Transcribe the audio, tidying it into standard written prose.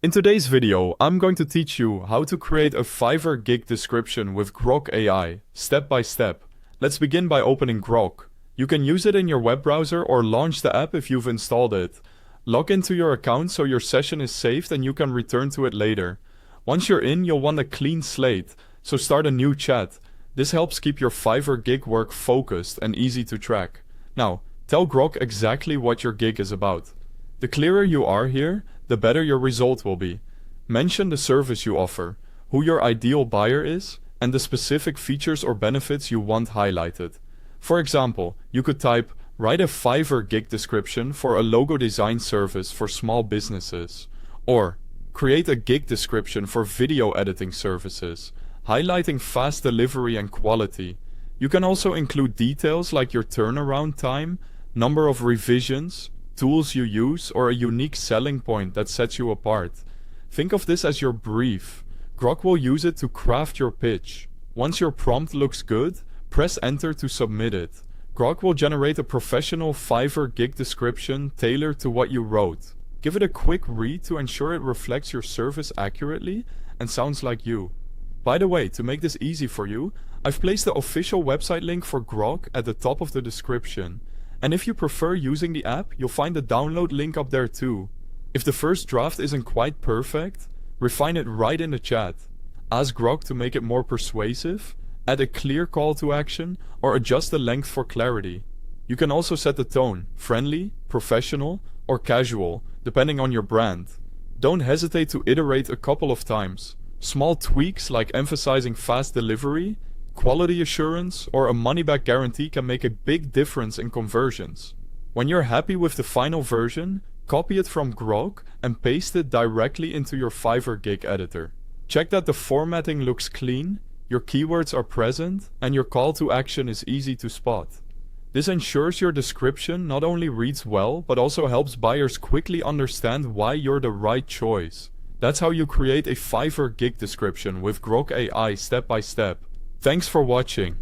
In today's video, I'm going to teach you how to create a Fiverr gig description with Grok AI, step by step. Let's begin by opening Grok. You can use it in your web browser or launch the app if you've installed it. Log into your account so your session is saved and you can return to it later. Once you're in, you'll want a clean slate, so start a new chat. This helps keep your Fiverr gig work focused and easy to track. Now, tell Grok exactly what your gig is about. The clearer you are here, the better your result will be. Mention the service you offer, who your ideal buyer is, and the specific features or benefits you want highlighted. For example, you could type, write a Fiverr gig description for a logo design service for small businesses. Or, create a gig description for video editing services, highlighting fast delivery and quality. You can also include details like your turnaround time, number of revisions, tools you use, or a unique selling point that sets you apart. Think of this as your brief. Grok will use it to craft your pitch. Once your prompt looks good, press enter to submit it. Grok will generate a professional Fiverr gig description tailored to what you wrote. Give it a quick read to ensure it reflects your service accurately and sounds like you. By the way, to make this easy for you, I've placed the official website link for Grok at the top of the description. And if you prefer using the app, you'll find the download link up there too. If the first draft isn't quite perfect, refine it right in the chat. Ask Grok to make it more persuasive, add a clear call to action, or adjust the length for clarity. You can also set the tone, friendly, professional, or casual, depending on your brand. Don't hesitate to iterate a couple of times. Small tweaks like emphasizing fast delivery, quality assurance, or a money-back guarantee can make a big difference in conversions. When you're happy with the final version, copy it from Grok and paste it directly into your Fiverr gig editor. Check that the formatting looks clean, your keywords are present, and your call to action is easy to spot. This ensures your description not only reads well, but also helps buyers quickly understand why you're the right choice. That's how you create a Fiverr gig description with Grok AI step by step. Thanks for watching.